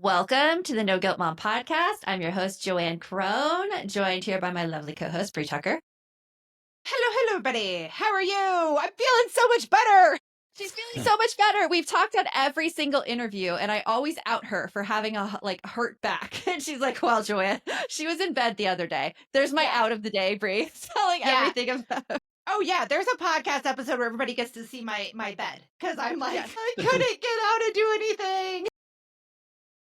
Welcome to the No Guilt Mom podcast. I'm your host, Joanne Crone, joined here by my lovely co-host, Bree Tucker. Hello, everybody. How are you? I'm feeling so much better. She's feeling so much better. We've talked on every single interview, and I always out her for having a hurt back. And she's like, "Well, Joanne, she was in bed the other day. There's my out of the day, Bree, telling everything about." Oh yeah, there's a podcast episode where everybody gets to see my bed because I'm like, I couldn't get out and do anything.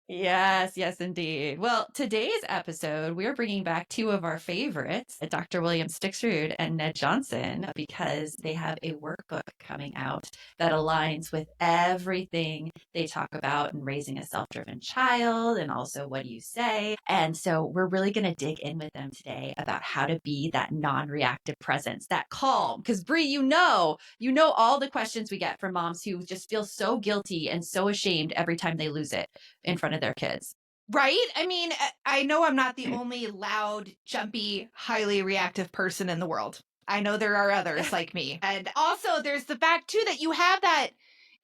Yes, indeed. Well, today's episode, we're bringing back two of our favorites, Dr. William Stixrud and Ned Johnson, because they have a workbook coming out that aligns with everything they talk about in raising a self-driven child and also what do you say. And so we're really going to dig in with them today about how to be that non-reactive presence, that calm. Because Bree, you know all the questions we get from moms who just feel so guilty and so ashamed every time they lose it in front of their kids. Right? I mean, I know I'm not the only loud, jumpy, highly reactive person in the world. I know there are others like me. And also there's the fact too that you have that,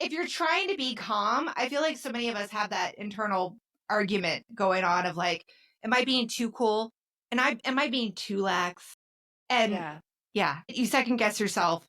if you're trying to be calm, I feel like so many of us have that internal argument going on of like, am I being too cool? And am I being too lax? And yeah, you second guess yourself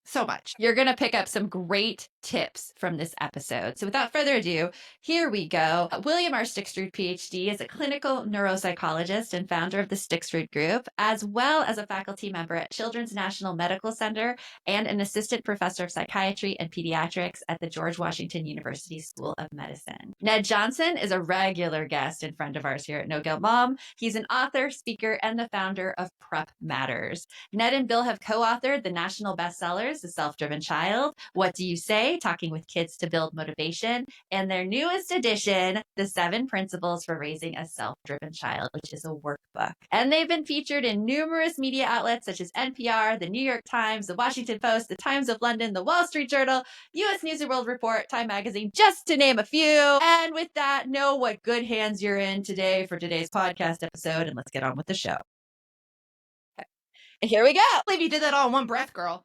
so much. You're going to pick up some great tips from this episode. So without further ado, here we go. William R. Stixrud, PhD, is a clinical neuropsychologist and founder of the Stixrud Group, as well as a faculty member at Children's National Medical Center and an assistant professor of psychiatry and pediatrics at the George Washington University School of Medicine. Ned Johnson is a regular guest and friend of ours here at No Guilt Mom. He's an author, speaker, and the founder of Prep Matters. Ned and Bill have co-authored the national bestsellers, The Self-Driven Child, What Do You Say? Talking with Kids to Build Motivation, and their newest edition, The 7 Principles for Raising a Self-Driven Child, which is a workbook. And they've been featured in numerous media outlets such as NPR, the New York Times, the Washington Post, the Times of London, the Wall Street Journal, U.S. News and World Report, Time Magazine, just to name a few. And with that, know what good hands you're in today for today's podcast episode, and let's get on with the show. Here we go. I believe you did that all in one breath, girl.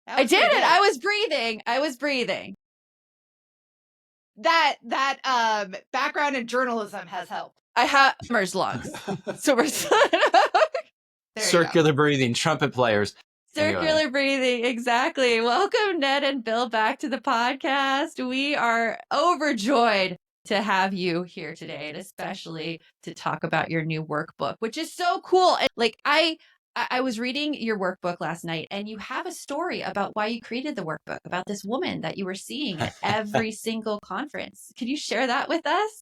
I did it. I was breathing. That background in journalism has helped. I have Mer's lungs. So we're circular breathing, trumpet players. Circular breathing, exactly. Welcome, Ned and Bill, back to the podcast. We are overjoyed to have you here today, and especially to talk about your new workbook, which is so cool. And like I was reading your workbook last night, and you have a story about why you created the workbook, about this woman that you were seeing at every single conference. Could you share that with us?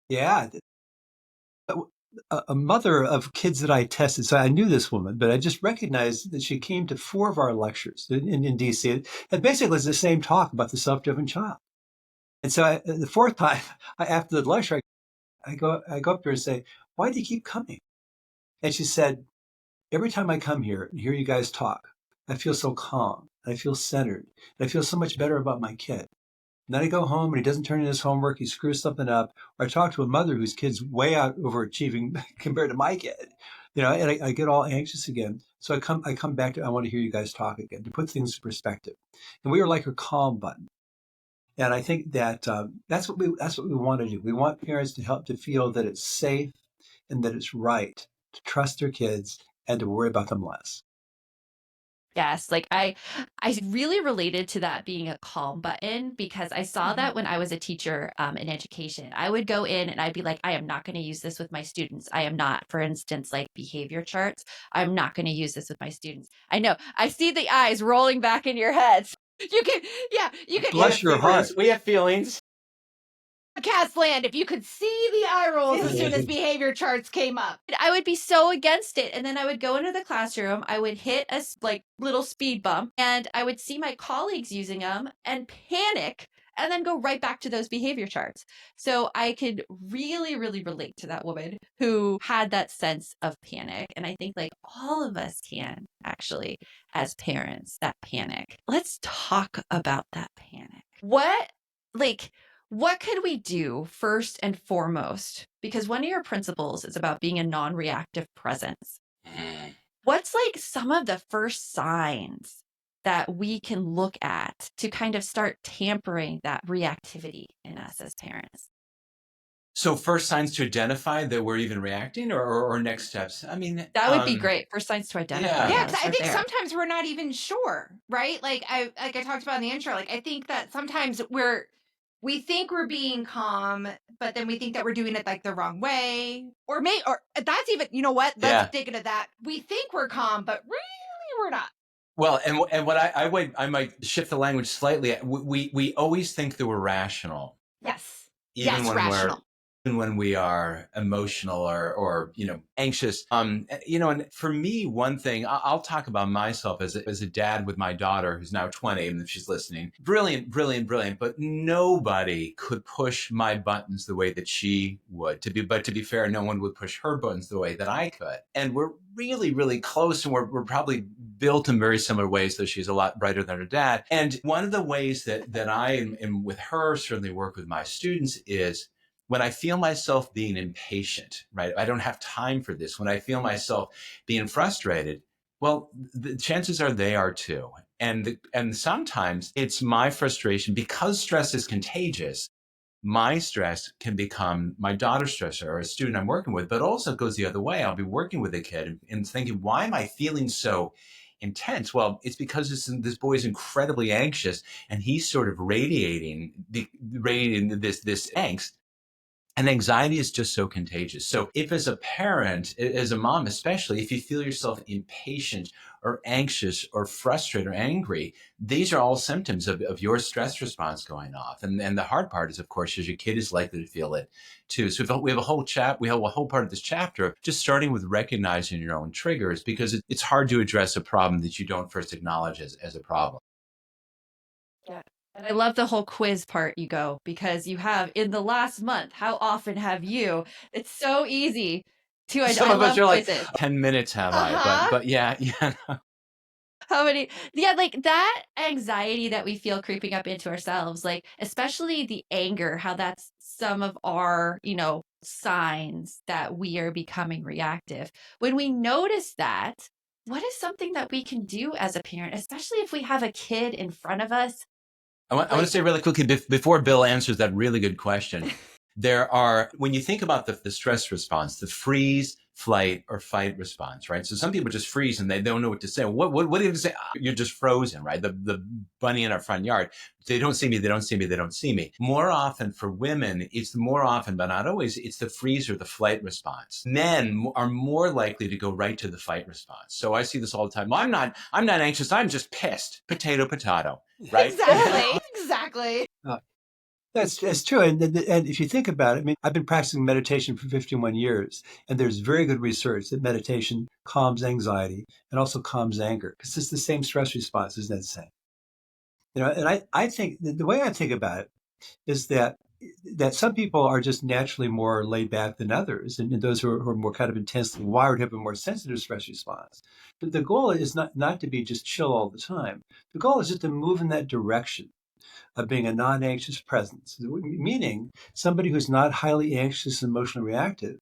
Yeah. A mother of kids that I tested. So I knew this woman, but I just recognized that she came to 4 of our lectures in DC. And basically it's the same talk about the self-driven child. And so the 4th time after the lecture, I go up to her and say, "Why do you keep coming?" And she said, "Every time I come here and hear you guys talk, I feel so calm. I feel centered. And I feel so much better about my kid. And then I go home and he doesn't turn in his homework. He screws something up. Or I talk to a mother whose kid's way out overachieving compared to my kid, and I get all anxious again. So I come back to, I want to hear you guys talk again, to put things in perspective." And we were like her calm button. And I think that that's what we want to do. We want parents to feel that it's safe and that it's right to trust their kids and to worry about them less. Yes, like I really related to that being a calm button, because I saw that when I was a teacher in education. I would go in and I'd be like, I am not going to use this with my students. I am not, for instance, like behavior charts. I'm not going to use this with my students. I know. I see the eyes rolling back in your heads. You can Bless your heart. We have feelings. Podcast land, if you could see the eye rolls as soon as behavior charts came up. I would be so against it. And then I would go into the classroom, I would hit a little speed bump, and I would see my colleagues using them and panic, and then go right back to those behavior charts. So I could really, really relate to that woman who had that sense of panic. And I think like all of us can actually, as parents, that panic. Let's talk about that panic. What could we do first and foremost? Because one of your principles is about being a non-reactive presence. What's like some of the first signs that we can look at to kind of start tampering that reactivity in us as parents? So first signs to identify that we're even reacting, or next steps. I mean, That would be great. First signs to identify. Yeah. Yeah, Yeah, because I start think there. sometimes we're not even sure, right? Like I talked about in the intro, like I think that sometimes we think we're being calm, but then we think that we're doing it like the wrong way. Or that's even, you know what? Let's Yeah. dig into that. We think we're calm, but really we're not. Well, and what I might shift the language slightly. We always think that we're rational, Yes. even Yes, when rational. we are emotional or anxious. And for me, one thing I'll talk about myself as a dad with my daughter who's now 20, and if she's listening, brilliant, brilliant, brilliant. But nobody could push my buttons the way that she would. But to be fair, no one would push her buttons the way that I could. And we're really, really close, and we're probably built in very similar ways, though she's a lot brighter than her dad. And one of the ways that I am with her, certainly work with my students, is when I feel myself being impatient, right? I don't have time for this. When I feel myself being frustrated, well, the chances are they are too. And sometimes it's my frustration because stress is contagious. My stress can become my daughter's stress or a student I'm working with, but also it goes the other way. I'll be working with a kid and thinking, why am I feeling so intense? Well, it's because this boy is incredibly anxious and he's sort of radiating this angst. And anxiety is just so contagious. So if as a parent, as a mom especially, if you feel yourself impatient or anxious or frustrated or angry, these are all symptoms of your stress response going off. And the hard part is, of course, is your kid is likely to feel it too. So we have a whole part of this chapter of just starting with recognizing your own triggers, because it's hard to address a problem that you don't first acknowledge as a problem. Yeah. And I love the whole quiz part you go, because you have in the last month, how often have you? It's so easy to Some I of us love are like, quizzes. 10 minutes have I, Uh-huh. but yeah. How many like that anxiety that we feel creeping up into ourselves, like especially the anger, how that's some of our, signs that we are becoming reactive. When we notice that, what is something that we can do as a parent, especially if we have a kid in front of us? I want to Like, say really quickly before Bill answers that really good question, when you think about the stress response, the freeze, flight, or fight response, right? So some people just freeze and they don't know what to say. What do you say? Ah, you're just frozen, right? The bunny in our front yard. They don't see me. They don't see me. They don't see me. More often for women, but not always, it's the freeze or the flight response. Men are more likely to go right to the fight response. So I see this all the time. Well, I'm not anxious. I'm just pissed. Potato, potato. Right? Exactly. Exactly. That's true. And if you think about it, I mean, I've been practicing meditation for 51 years, and there's very good research that meditation calms anxiety and also calms anger, because it's the same stress response, as Ned's saying. And I think the way I think about it is that some people are just naturally more laid back than others, and those who are more kind of intensely wired have a more sensitive stress response. But the goal is not to be just chill all the time. The goal is just to move in that direction of being a non-anxious presence, meaning somebody who's not highly anxious and emotionally reactive.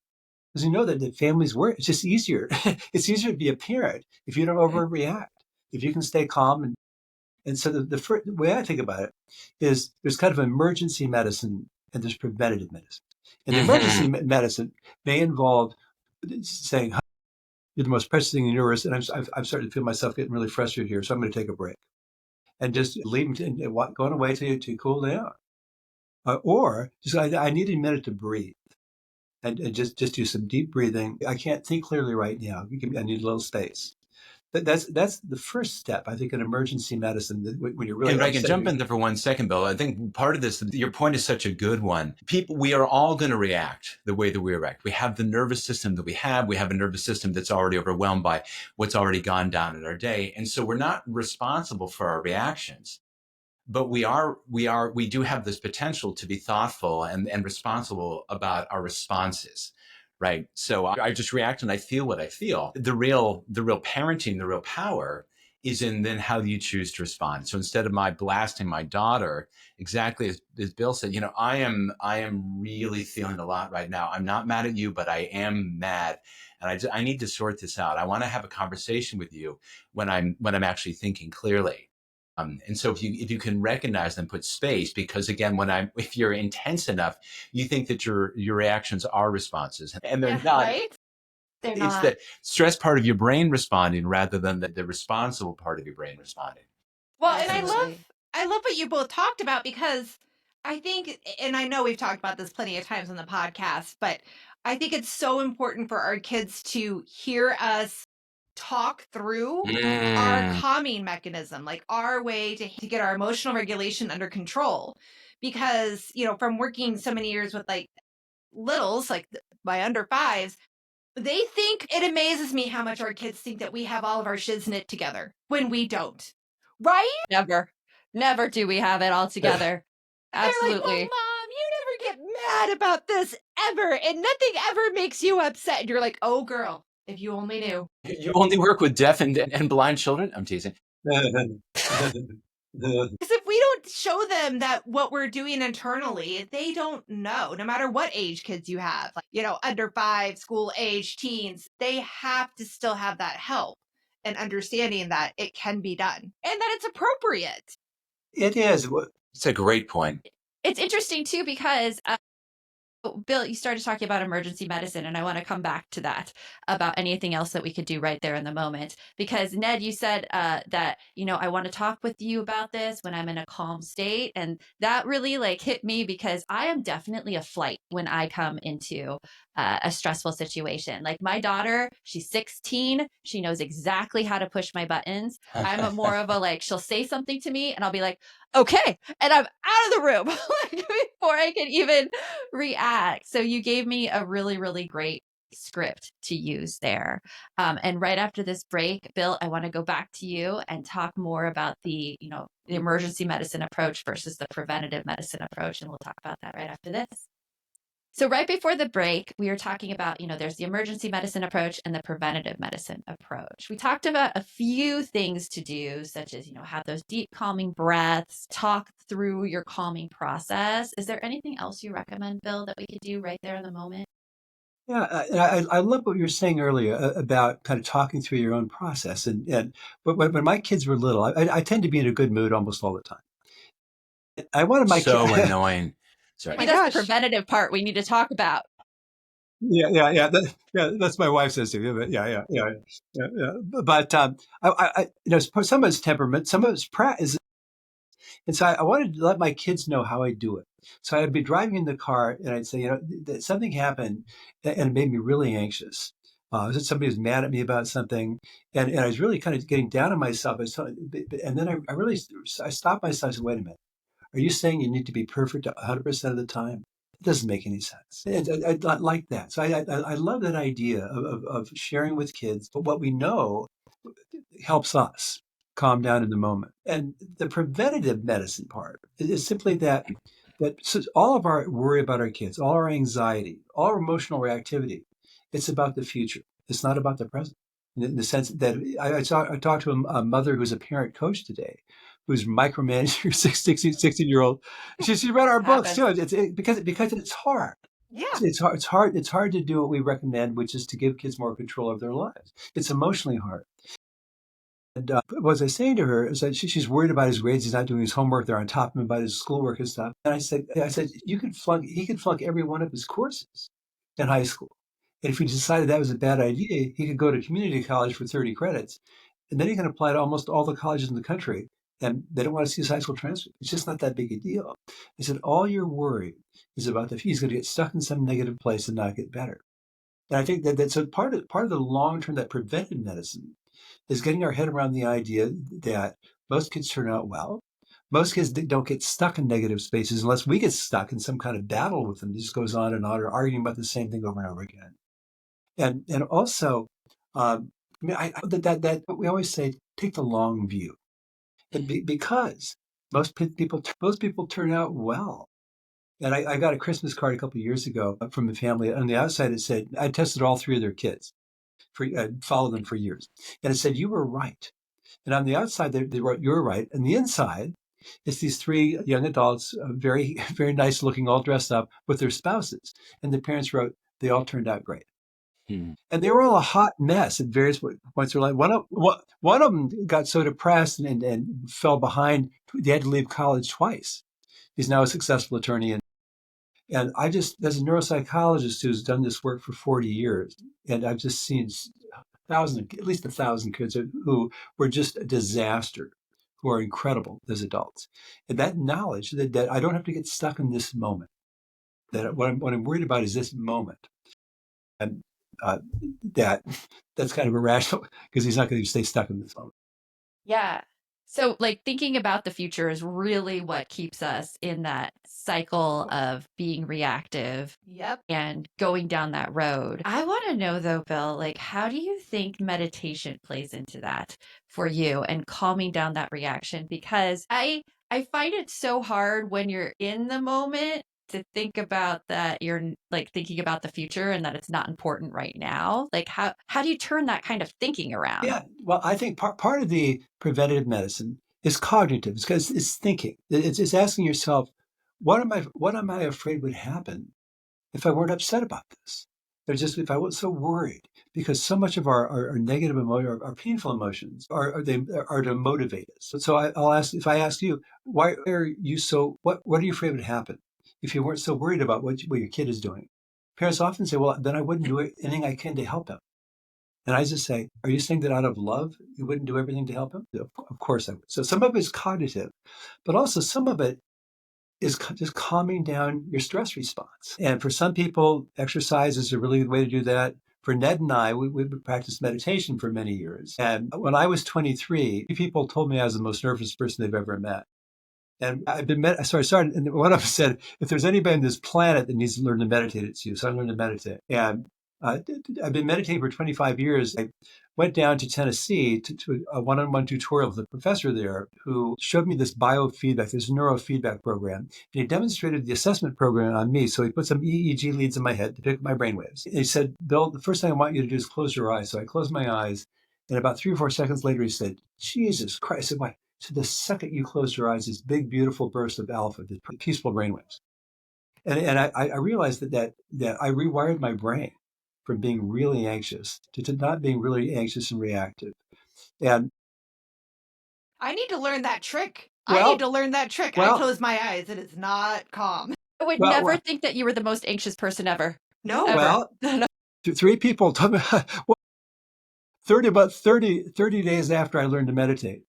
Because you know that the families work, it's just easier. It's easier to be a parent if you don't overreact, if you can stay calm. And so the way I think about it is there's kind of emergency medicine and there's preventative medicine. And the emergency medicine may involve saying, you're the most precious thing in the universe, and I'm starting to feel myself getting really frustrated here, so I'm going to take a break. And just leave them going away to cool down. Or just I need a minute to breathe and just do some deep breathing. I can't think clearly right now. I need a little space. That's the first step, I think, in emergency medicine. When you're really And I can upset, jump in there for 1 second, Bill. I think part of this, your point is such a good one. We are all going to react the way that we react. We have the nervous system that we have. We have a nervous system that's already overwhelmed by what's already gone down in our day. And so we're not responsible for our reactions, but we do have this potential to be thoughtful and responsible about our responses. Right. So I just react and I feel what I feel. The real parenting, the real power is in then how do you choose to respond? So instead of my blasting my daughter, exactly as Bill said, I am really feeling a lot right now. I'm not mad at you, but I am mad. And I need to sort this out. I want to have a conversation with you when I'm actually thinking clearly. And so if you can recognize them, put space, because again, if you're intense enough, you think that your reactions are responses, and they're not. Right? They're It's not. the stress part of your brain responding rather than the responsible part of your brain responding. Well, and Absolutely. I love what you both talked about, because I think, and I know we've talked about this plenty of times on the podcast, but I think it's so important for our kids to hear us talk through our calming mechanism, like our way to get our emotional regulation under control. Because, from working so many years with like littles, like my under fives, it amazes me how much our kids think that we have all of our shiz knit together when we don't. Right? Never do we have it all together. They're like, well, Absolutely. Mom, you never get mad about this ever, and nothing ever makes you upset. And you're like, oh, girl, if you only knew. You only work with deaf and blind children? I'm teasing. Because if we don't show them that what we're doing internally, they don't know, no matter what age kids you have, like, under 5, school age, teens, they have to still have that help and understanding that it can be done and that it's appropriate. It is. It's a great point. It's interesting too, because Bill, you started talking about emergency medicine, and I want to come back to that, about anything else that we could do right there in the moment. Because Ned, you said that, I want to talk with you about this when I'm in a calm state. And that really like hit me, because I am definitely a flight when I come into a stressful situation. Like my daughter, she's 16. She knows exactly how to push my buttons. I'm more of a like, she'll say something to me and I'll be like, okay. And I'm out of the room like before I can even react. So you gave me a really, really great script to use there. And right after this break, Bill, I want to go back to you and talk more about the emergency medicine approach versus the preventative medicine approach. And we'll talk about that right after this. So right before the break, we were talking about, there's the emergency medicine approach and the preventative medicine approach. We talked about a few things to do, such as, have those deep calming breaths, talk through your calming process. Is there anything else you recommend, Bill, that we could do right there in the moment? Yeah, I love what you were saying earlier about kind of talking through your own process. But when my kids were little, I tend to be in a good mood almost all the time. I wanted my So kids. annoying. Sorry. That's the preventative part we need to talk about. Yeah. That's my wife says to me. But yeah. But some of it's temperament, some of it's practice. And so I wanted to let my kids know how I do it. So I'd be driving in the car and I'd say, something happened and it made me really anxious. Somebody was mad at me about something, and I was really kind of getting down on myself. And then I stopped myself and said, wait a minute. Are you saying you need to be perfect 100% of the time? It doesn't make any sense. And I like that. So I love that idea of sharing with kids what we know helps us calm down in the moment. And the preventative medicine part is simply that so all of our worry about our kids, all our anxiety, all our emotional reactivity, it's about the future. It's not about the present. In the sense that I talked to a mother who's a parent coach today, who's micromanaging her 16-year-old. She read our books too. Because it's hard. Yeah. It's hard. It's hard to do what we recommend, which is to give kids more control of their lives. It's emotionally hard. And what was I saying to her is that she's worried about his grades. He's not doing his homework. They're on top of him about his schoolwork and stuff. And I said, he could flunk every one of his courses in high school. And if he decided that was a bad idea, he could go to community college for 30 credits. And then he can apply to almost all the colleges in the country. And they don't want to see his high school transcript. It's just not that big a deal. I said, all you're worried is about he's going to get stuck in some negative place and not get better. And I think that's a part of the long term, that preventive medicine is getting our head around the idea that most kids turn out well. Most kids don't get stuck in negative spaces unless we get stuck in some kind of battle with them. It just goes on and on, or arguing about the same thing over and over again. And also, that we always say, take the long view, because most people turn out well. And I got a Christmas card a couple of years ago from a family. On the outside, it said, I tested all 3 of their kids, followed them for years. And it said, you were right. And on the outside, they wrote, you were right. And the inside, it's these 3 young adults, very, very nice looking, all dressed up with their spouses. And the parents wrote, they all turned out great. And they were all a hot mess at various points in their life. One of them got so depressed and fell behind. They had to leave college twice. He's now a successful attorney. And I just, as a neuropsychologist who's done this work for 40 years, and I've just seen at least 1,000 kids who were just a disaster, who are incredible as adults. And that knowledge that I don't have to get stuck in this moment, that what I'm worried about is this moment. And that's kind of irrational because he's not going to stay stuck in this moment. Yeah. So, like, thinking about the future is really what keeps us in that cycle of being reactive Yep. and going down that road. I want to know, though, Bill, like, how do you think meditation plays into that for you and calming down that reaction? Because I find it so hard when you're in the moment to think about that you're like thinking about the future and that it's not important right now. Like, how do you turn that kind of thinking around? Yeah, well, I think part of the preventative medicine is cognitive. It's thinking. It's asking yourself, what am I afraid would happen if I weren't upset about this? Or just if I wasn't so worried, because so much of our negative emotion, our painful emotions are to motivate us. So I'll ask, if I ask you, why are you so, what are you afraid would happen if you weren't so worried about what your kid is doing? Parents often say, well, then I wouldn't do anything I can to help him. And I just say, are you saying that out of love, you wouldn't do everything to help him? Of course I would. So some of it is cognitive, but also some of it is just calming down your stress response. And for some people, exercise is a really good way to do that. For Ned and I, we practiced meditation for many years. And when I was 23, people told me I was the most nervous person they've ever met. And so I started, and one of them said, if there's anybody on this planet that needs to learn to meditate, it's you. So I learned to meditate. And I've been meditating for 25 years. I went down to Tennessee to a one-on-one tutorial with a professor there who showed me this biofeedback, this neurofeedback program. And he demonstrated the assessment program on me. So he put some EEG leads in my head to pick up my brainwaves. And he said, Bill, the first thing I want you to do is close your eyes. So I closed my eyes. And about 3 or 4 seconds later, he said, Jesus Christ. I said, why? So the second you close your eyes, this big, beautiful burst of alpha, this peaceful brainwaves. And I realized that I rewired my brain from being really anxious to not being really anxious and reactive. And I need to learn that trick. Well- I need to learn that trick. well- I close my eyes. It is not calm. I would Well, never well- think that you were the most anxious person ever. No. Ever. Well, 3 people told me, 30 days after I learned to meditate,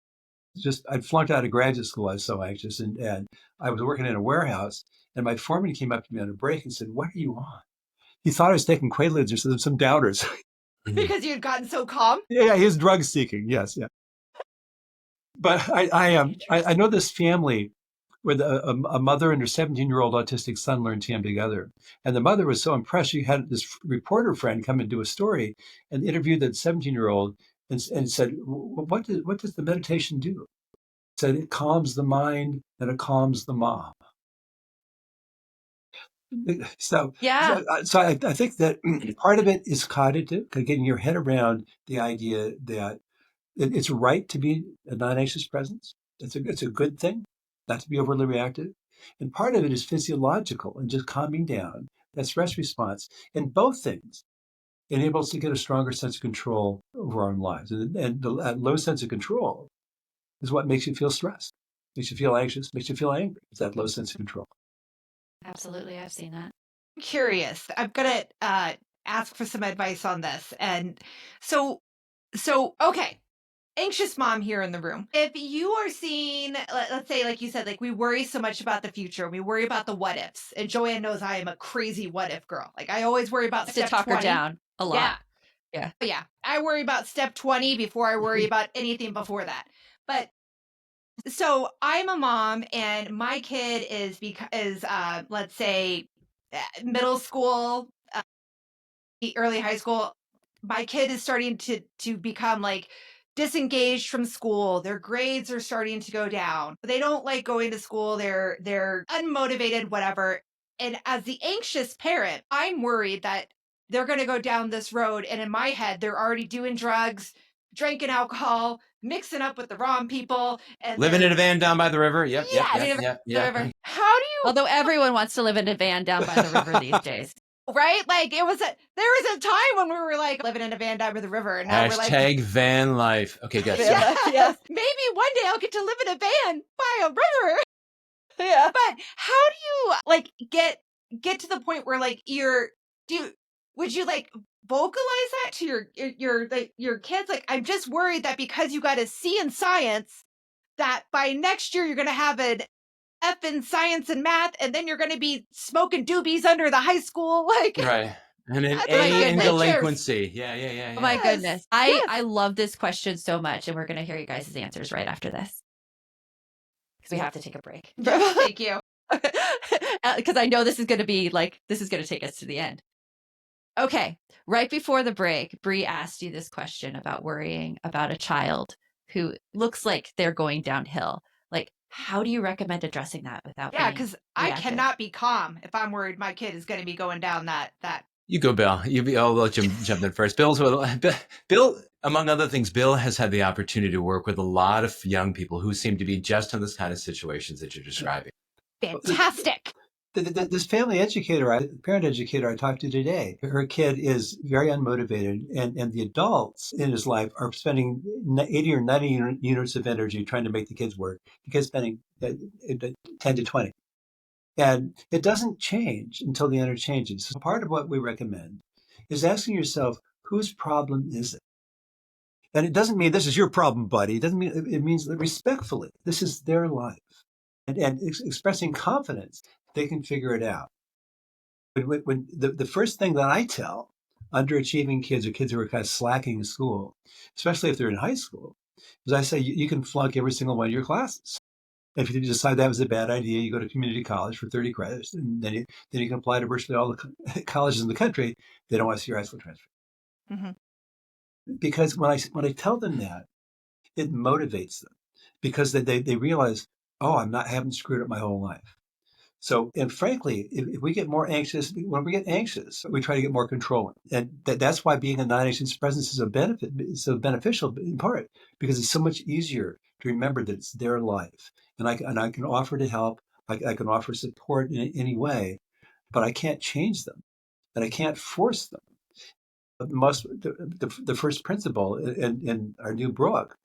I'd flunked out of graduate school. I was so anxious, and I was working in a warehouse, and my foreman came up to me on a break and said, "What are you on?" He thought I was taking Quaaludes or some downers. Because you had gotten so calm. Yeah, he's drug seeking. Yes, yeah. But I know this family where a mother and her 17-year-old autistic son learned TM together. And the mother was so impressed, she had this reporter friend come and do a story and interviewed that 17-year-old and said, what does the meditation do? Said it calms the mind and it calms the mom. So Yeah. so I think that part of it is cognitive, getting your head around the idea that it's right to be a non-anxious presence. It's a good thing, not to be overly reactive. And part of it is physiological and just calming down that stress response. And both things enable us to get a stronger sense of control over our own lives. And that low sense of control is what makes you feel stressed, makes you feel anxious, makes you feel angry. It's that low sense of control. Absolutely. I've seen that. Curious. I'm going to ask for some advice on this. And so, okay. Anxious mom here in the room. If you are seeing, let's say, like you said, like we worry so much about the future, we worry about the what ifs. And Joanne knows I am a crazy what if girl. Like I always worry about To step talk 20. her down a lot. Yeah. I worry about step 20 before I worry about anything before that. But so I'm a mom and my kid is let's say middle school, early high school. My kid is starting to become like disengaged from school. Their grades are starting to go down. They don't like going to school. They're unmotivated, whatever. And as the anxious parent, I'm worried that they're going to go down this road. And in my head, they're already doing drugs, drinking alcohol, mixing up with the wrong people, and Living in a van down by the river. Yep. Yes. Yep. The river. How do you? Although everyone wants to live in a van down by the river these days. Right? Like there was a time when we were like living in a van down by the river, and now we're like, Hashtag van life. Okay, good. Van life, yes. maybe one day I'll get to live in a van by a river. Yeah. But how do you like get to the point where like would you like vocalize that to your kids? Like, I'm just worried that because you got a C in science, that by next year you're gonna have an F in science and math, and then you're gonna be smoking doobies under the high school. Like, Right. And an That's my A in goodness. delinquency. Yeah. Oh my Yes, goodness. yes. I love this question so much, and we're going to hear you guys' answers right after this. Because we have to take a break. Thank you. Because I know this is going to take us to the end. Okay. Right before the break, Bree asked you this question about worrying about a child who looks like they're going downhill. Like, how do you recommend addressing that without Yeah, being because I reactive? cannot be calm if I'm worried my kid is going to be going down that. You go, Bill. I'll let you jump in first. Bill, among other things, Bill has had the opportunity to work with a lot of young people who seem to be just in this kind of situations that you're describing. Fantastic. This parent educator I talked to today, her kid is very unmotivated, and the adults in his life are spending 80 or 90 units of energy trying to make the kids work. The kid's spending 10 to 20. And it doesn't change until the energy changes. So part of what we recommend is asking yourself, whose problem is it? And it doesn't mean this is your problem, buddy. It doesn't mean, it means that respectfully, this is their life. And expressing confidence, they can figure it out. When the first thing that I tell underachieving kids or kids who are kind of slacking in school, especially if they're in high school, is I say, you can flunk every single one of your classes. If you decide that was a bad idea, you go to community college for 30 credits, and then you can apply to virtually all the colleges in the country. They don't want to see your high school transcript. Mm-hmm. Because when I tell them that, it motivates them because they realize, oh, I haven't screwed up my whole life. So, and frankly, if we get more anxious, when we get anxious, we try to get more controlling. And that's why being a non-anxious presence is so beneficial in part, because it's so much easier to remember that it's their life. And I can offer to help. I can offer support in any way, but I can't change them and I can't force them. But the first principle in our new book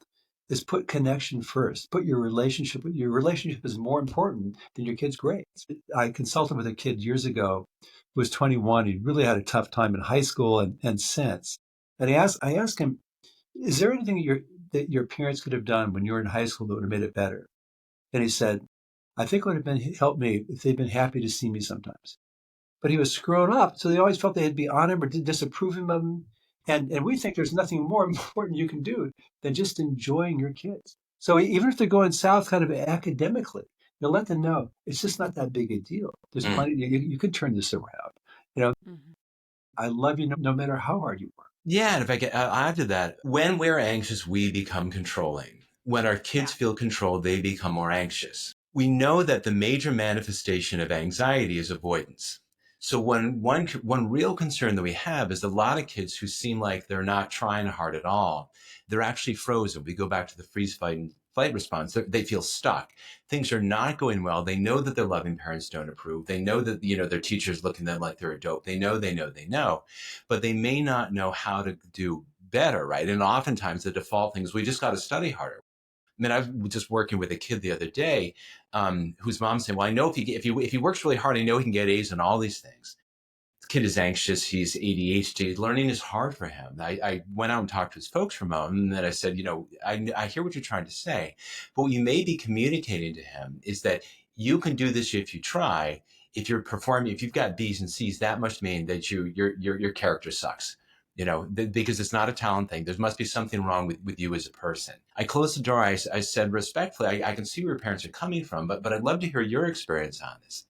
is put connection first. Put your relationship. Your relationship is more important than your kid's grades. I consulted with a kid years ago who was 21. He really had a tough time in high school and since. And I asked him, is there anything that your parents could have done when you were in high school that would have made it better? And he said, I think it would have helped me if they'd been happy to see me sometimes. But he was screwed up, so they always felt they had to be on him or disapprove him of him. And we think there's nothing more important you can do than just enjoying your kids. So even if they're going south kind of academically, you'll let them know it's just not that big a deal. There's plenty, you could turn this around. I love you no matter how hard you work. Yeah, and if I can add to that, when we're anxious, we become controlling. When our kids feel controlled, they become more anxious. We know that the major manifestation of anxiety is avoidance. So one real concern that we have is a lot of kids who seem like they're not trying hard at all. They're actually frozen. We go back to the freeze, fight, and flight response. They feel stuck. Things are not going well. They know that their loving parents don't approve. They know that, their teachers looking at them like they're a dope. They know, but they may not know how to do better, right? And oftentimes the default thing is we just got to study harder. I mean, I was just working with a kid the other day whose mom said, well, I know if he works really hard, I know he can get A's and all these things. The kid is anxious. He's ADHD. Learning is hard for him. I went out and talked to his folks for a moment, and then I said, I hear what you're trying to say, but what you may be communicating to him is that you can do this if you try. If you're performing, if you've got B's and C's, that must mean that your character sucks. Because it's not a talent thing. There must be something wrong with you as a person. I closed the door. I said respectfully, I can see where your parents are coming from, but I'd love to hear your experience on this.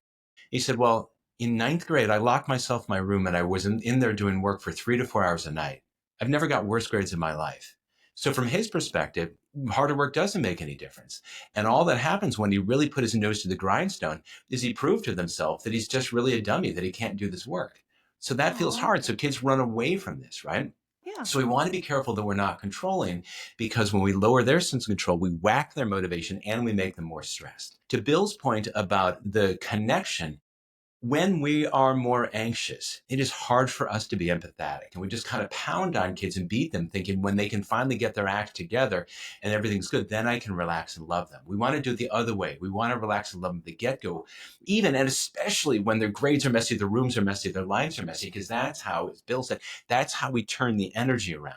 He said, well, in 9th grade, I locked myself in my room and I was in there doing work for 3 to 4 hours a night. I've never got worse grades in my life. So from his perspective, harder work doesn't make any difference. And all that happens when he really put his nose to the grindstone is he proved to himself that he's just really a dummy, that he can't do this work. So that feels hard. So kids run away from this, right? Yeah. So we want to be careful that we're not controlling, because when we lower their sense of control, we whack their motivation and we make them more stressed. To Bill's point about the connection, when we are more anxious, it is hard for us to be empathetic. And we just kind of pound on kids and beat them, thinking when they can finally get their act together and everything's good, then I can relax and love them. We want to do it the other way. We want to relax and love them at the get-go, even and especially when their grades are messy, their rooms are messy, their lives are messy, because that's how, as Bill said, that's how we turn the energy around.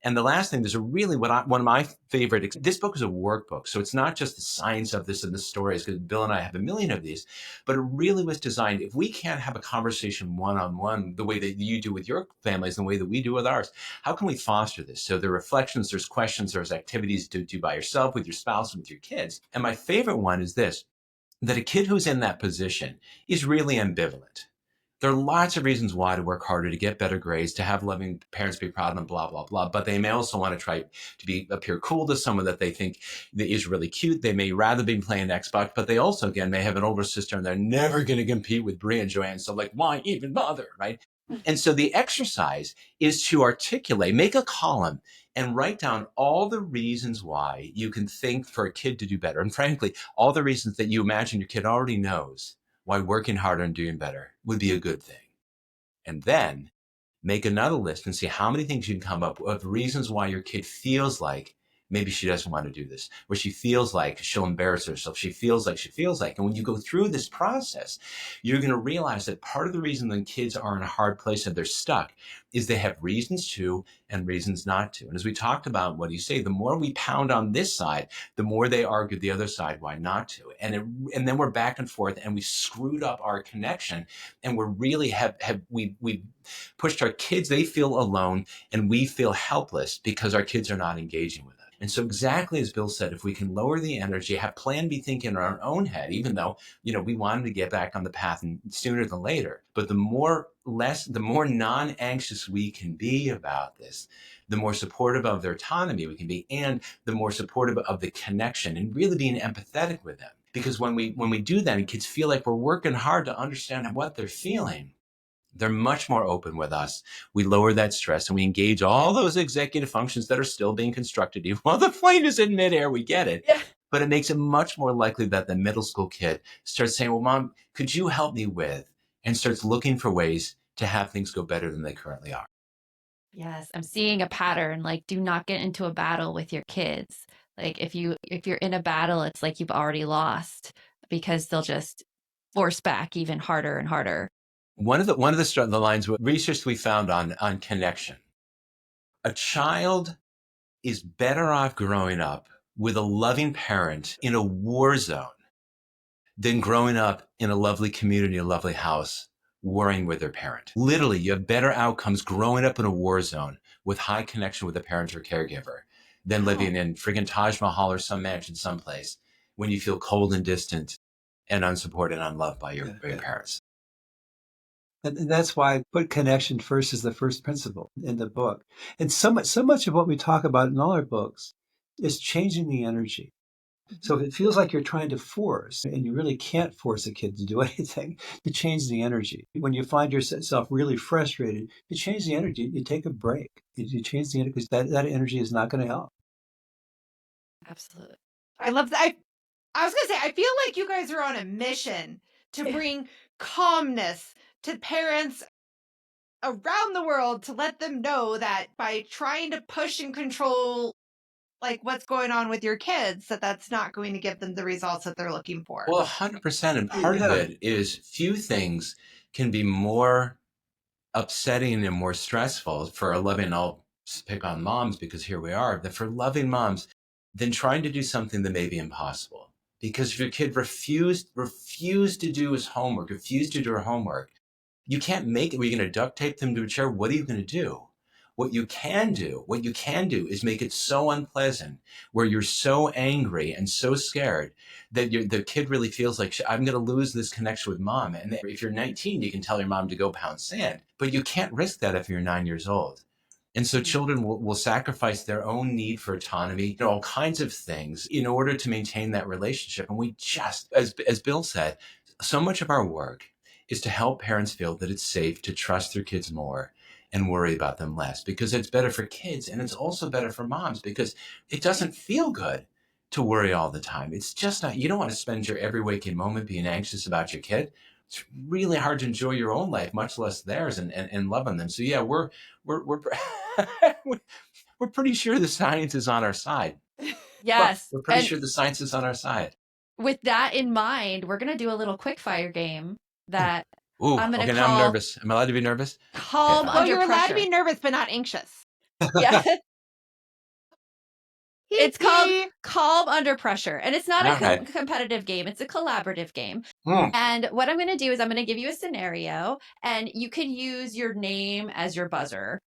And the last thing, there's a really one of my favorite, this book is a workbook. So it's not just the science of this and the stories, because Bill and I have a million of these, but it really was designed, if we can't have a conversation one-on-one the way that you do with your families and the way that we do with ours, how can we foster this? So there are reflections, there's questions, there's activities to do by yourself, with your spouse, and with your kids. And my favorite one is this, that a kid who's in that position is really ambivalent. There are lots of reasons why to work harder, to get better grades, to have loving parents be proud of them, blah, blah, blah. But they may also want to try to appear cool to someone that they think that is really cute. They may rather be playing Xbox, but they also, again, may have an older sister and they're never going to compete with Brie and Joanne. So like, why even bother, right? And so the exercise is to articulate, make a column and write down all the reasons why you can think for a kid to do better. And frankly, all the reasons that you imagine your kid already knows why working harder and doing better would be a good thing. And then make another list and see how many things you can come up with, reasons why your kid feels like maybe she doesn't want to do this, or she feels like she'll embarrass herself. She feels like. And when you go through this process, you're going to realize that part of the reason that kids are in a hard place and they're stuck is they have reasons to and reasons not to. And as we talked about, what do you say? The more we pound on this side, the more they argue the other side why not to. And then we're back and forth and we screwed up our connection, and we're really we pushed our kids. They feel alone and we feel helpless because our kids are not engaging with us. And so exactly as Bill said, if we can lower the energy, have plan B thinking in our own head, even though, we wanted to get back on the path and sooner than later, but the more non-anxious we can be about this, the more supportive of their autonomy we can be, and the more supportive of the connection and really being empathetic with them. Because when we do that and kids feel like we're working hard to understand what they're feeling, they're much more open with us. We lower that stress and we engage all those executive functions that are still being constructed. Even while the plane is in midair, we get it. Yeah. But it makes it much more likely that the middle school kid starts saying, well, Mom, could you help me with? And starts looking for ways to have things go better than they currently are. Yes, I'm seeing a pattern, like do not get into a battle with your kids. Like if you're in a battle, it's like you've already lost, because they'll just force back even harder and harder. One of the lines with research we found on connection, a child is better off growing up with a loving parent in a war zone than growing up in a lovely community, a lovely house, warring with their parent. Literally, you have better outcomes growing up in a war zone with high connection with a parent or caregiver than living in friggin' Taj Mahal or some mansion someplace when you feel cold and distant and unsupported and unloved by your parents. And that's why I put connection first as the first principle in the book. And so much of what we talk about in all our books is changing the energy. So if it feels like you're trying to force, and you really can't force a kid to do anything, you change the energy. When you find yourself really frustrated, you change the energy. You take a break. You change the energy, because that energy is not going to help. Absolutely. I love that. I was going to say, I feel like you guys are on a mission to bring calmness to parents around the world, to let them know that by trying to push and control like what's going on with your kids, that's not going to give them the results that they're looking for. Well, 100%. And part of it is few things can be more upsetting and more stressful for a loving, I'll pick on moms because here we are, that for loving moms, than trying to do something that may be impossible. Because if your kid refused to do his homework, refused to do her homework, you can't make it. We're going to duct tape them to a chair. What are you going to do? What you can do is make it so unpleasant where you're so angry and so scared that the kid really feels like, I'm going to lose this connection with mom. And if you're 19, you can tell your mom to go pound sand, but you can't risk that if you're 9 years old. And so children will sacrifice their own need for autonomy, all kinds of things in order to maintain that relationship. And we just, as Bill said, so much of our work is to help parents feel that it's safe to trust their kids more and worry about them less, because it's better for kids. And it's also better for moms, because it doesn't feel good to worry all the time. It's just not, you don't want to spend your every waking moment being anxious about your kid. it's really hard to enjoy your own life, much less theirs, and love on them. So yeah, we're we're pretty sure the science is on our side. Yes. We're pretty And sure the science is on our side. with that in mind, we're going to do a little quick fire game that Ooh, I'm going to okay, now I'm call nervous. Am I allowed to be nervous? calm Okay. Well, under you're allowed pressure. to be nervous, but not anxious. Yeah. It's called Hee-hee. Calm Under Pressure. And it's not a Okay. competitive game, it's a collaborative game. Hmm. And what I'm going to do is I'm going to give you a scenario, and you can use your name as your buzzer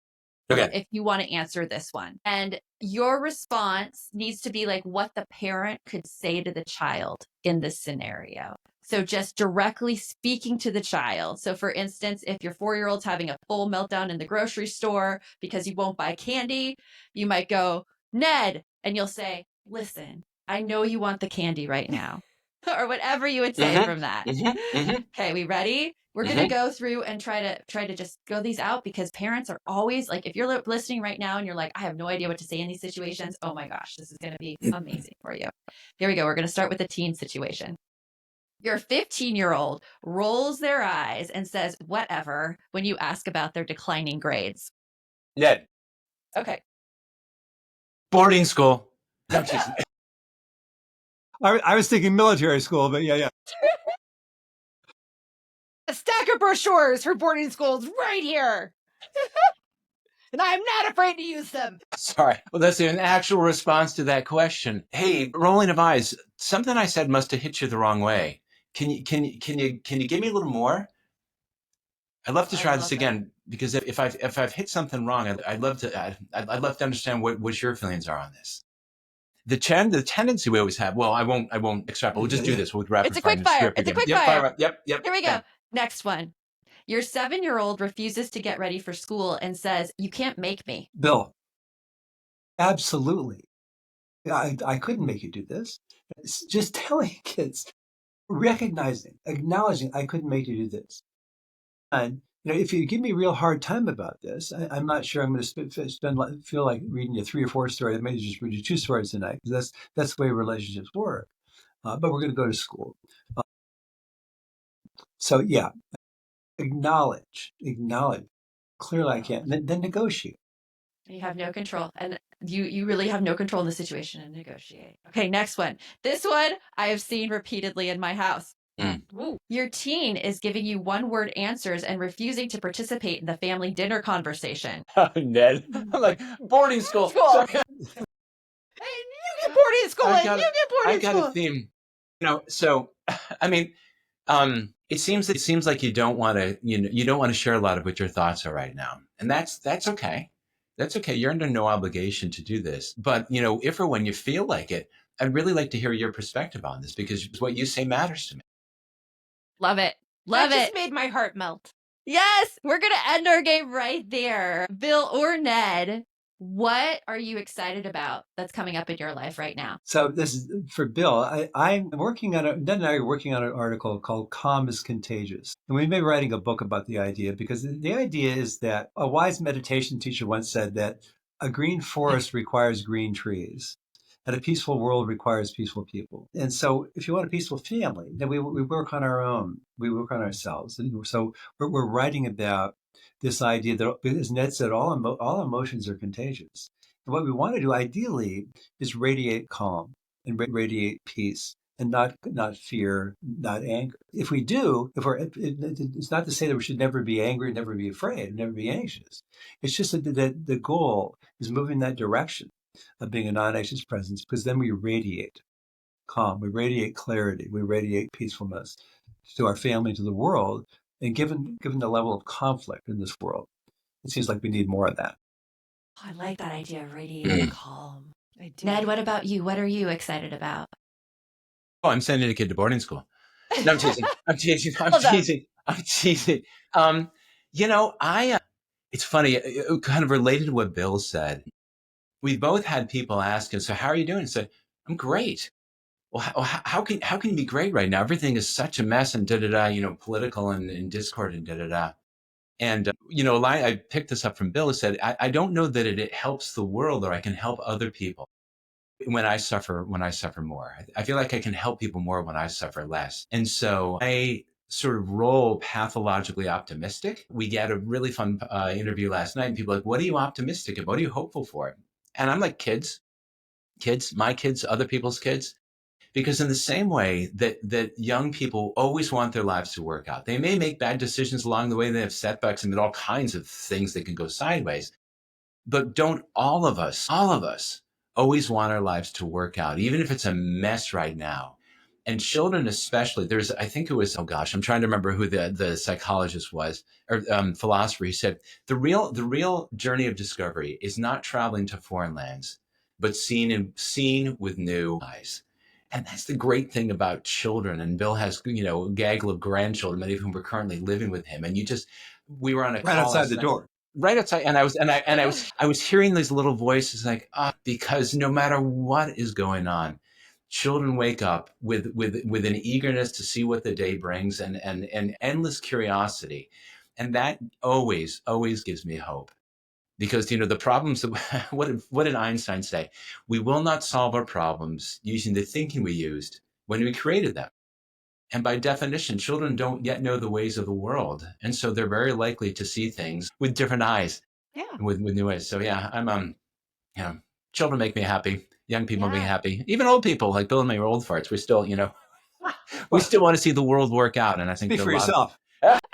Okay. if you want to answer this one. And your response needs to be like what the parent could say to the child in this scenario. So just directly speaking to the child. So for instance, if your 4-year-old's having a full meltdown in the grocery store because you won't buy candy, you might go, Ned, and you'll say, listen, I know you want the candy right now. Or whatever you would say from that. Okay, we ready? We're going to go through and try to just go these out, because parents are always like, if you're listening right now and you're like, I have no idea what to say in these situations. Oh my gosh, this is going to be amazing for you. Here we go. We're going to start with the teen situation. Your 15-year-old rolls their eyes and says, whatever, when you ask about their declining grades. Ned, Okay. boarding school. No, I'm teasing. I was thinking military school, but yeah. A stack of brochures for boarding schools right here. And I'm not afraid to use them. Sorry. Well, that's an actual response to that question. Hey, rolling of eyes. Something I said must have hit you the wrong way. Can you give me a little more? I'd love to try this again, because if I've hit something wrong, I'd love to understand what your feelings are on this. The tendency we always have. Well, I won't extrapolate. We'll just do this. We'll rapid It's a quick the fire. script It's a again. quick fire. Yep. Here we go. Okay. Next one. Your 7-year-old refuses to get ready for school and says, you can't make me. Bill, absolutely. I couldn't make you do this. It's just telling kids, recognizing, acknowledging, I couldn't make you do this. And if you give me a real hard time about this, I'm not sure I'm going to feel like reading you 3 or 4 stories. I may just read you 2 stories tonight, because that's the way relationships work. But we're going to go to school. So yeah, acknowledge. Clearly, I can't. Then negotiate. You have no control, and you really have no control in the situation, and negotiate. Okay, next one. This one I have seen repeatedly in my house. Your teen is giving you one-word answers and refusing to participate in the family dinner conversation. Ned, I'm like, boarding school. Hey, you get boarding school. I've You got a theme. So I mean, it seems like you don't want to share a lot of what your thoughts are right now, and that's okay. That's okay. You're under no obligation to do this. But if or when you feel like it, I'd really like to hear your perspective on this, because what you say matters to me. Love it. That just made my heart melt. Yes, we're going to end our game right there. Bill or Ned, what are you excited about that's coming up in your life right now? So this is for Bill. I'm working on Ned and I are working on an article called "Calm is Contagious," and we've been writing a book about the idea, because the idea is that a wise meditation teacher once said that a green forest requires green trees, and a peaceful world requires peaceful people. And so if you want a peaceful family, then we work on our own. We work on ourselves. And so we're writing about this idea that, as Ned said, all emotions are contagious. And what we want to do ideally is radiate calm and radiate peace, and not fear, not anger. If we do, it's not to say that we should never be angry, never be afraid, never be anxious. It's just that the goal is moving that direction of being a non-anxious presence, because then we radiate calm, we radiate clarity, we radiate peacefulness to our family, to the world. And given the level of conflict in this world, it seems like we need more of that. Oh, I like that idea of radiating calm. I do. Ned, what about you? What are you excited about? Oh, I'm sending a kid to boarding school. No, I'm teasing. I'm teasing. It's funny, kind of related to what Bill said. We both had people ask us, so how are you doing? I said, I'm great. Well, how can you be great right now? Everything is such a mess, and political and discord and da-da-da. And, I picked this up from Bill, who said, I don't know that it helps the world, or I can help other people when I suffer more. I feel like I can help people more when I suffer less. And so I sort of role pathologically optimistic. We had a really fun interview last night, and people are like, what are you optimistic about? What are you hopeful for? And I'm like, kids, my kids, other people's kids. Because in the same way that young people always want their lives to work out, they may make bad decisions along the way. They have setbacks and all kinds of things that can go sideways. But don't all of us always want our lives to work out, even if it's a mess right now. And children especially, I think it was, oh gosh, I'm trying to remember who the psychologist was, or philosopher. He said, the real journey of discovery is not traveling to foreign lands, but seen with new eyes. And that's the great thing about children. And Bill has, a gaggle of grandchildren, many of whom are currently living with him. And we were on a Right call outside the door. right outside, and I was hearing these little voices like, because no matter what is going on, children wake up with an eagerness to see what the day brings, and endless curiosity, and that always gives me hope. Because the problems that what did Einstein say? We will not solve our problems using the thinking we used when we created them. And by definition, children don't yet know the ways of the world. And so they're very likely to see things with different eyes, Yeah. with new ways. So yeah, I'm, children make me happy. Young people make me Yeah. happy. Even old people like Bill and me are old farts. We still, we still want to see the world work out. And I think Speak there for are a lot yourself.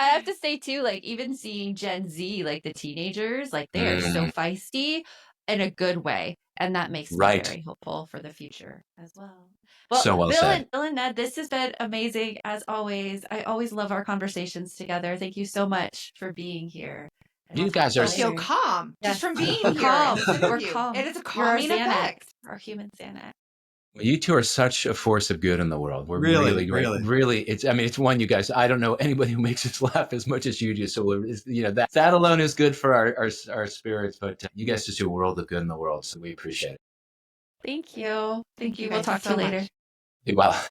I have to say too, like even seeing Gen Z, like the teenagers, like they are so feisty in a good way. And that makes me Right. very hopeful for the future as well. Well, So well said. Bill and Ned, this has been amazing as always. I always love our conversations together. Thank you so much for being here. And You we'll guys talk are I to feel later. calm Yes. just from being We're here. calm. In this We're interview. calm. And it's a You're our calming Xanax, effect. our human Xanax. You two are such a force of good in the world. We're Really, really great. really. Really, it's one, you guys. I don't know anybody who makes us laugh as much as you do. So that alone is good for our spirits. But you guys just do a world of good in the world. So we appreciate it. Thank you. Thank you. We'll guys talk to so you later. much. Well.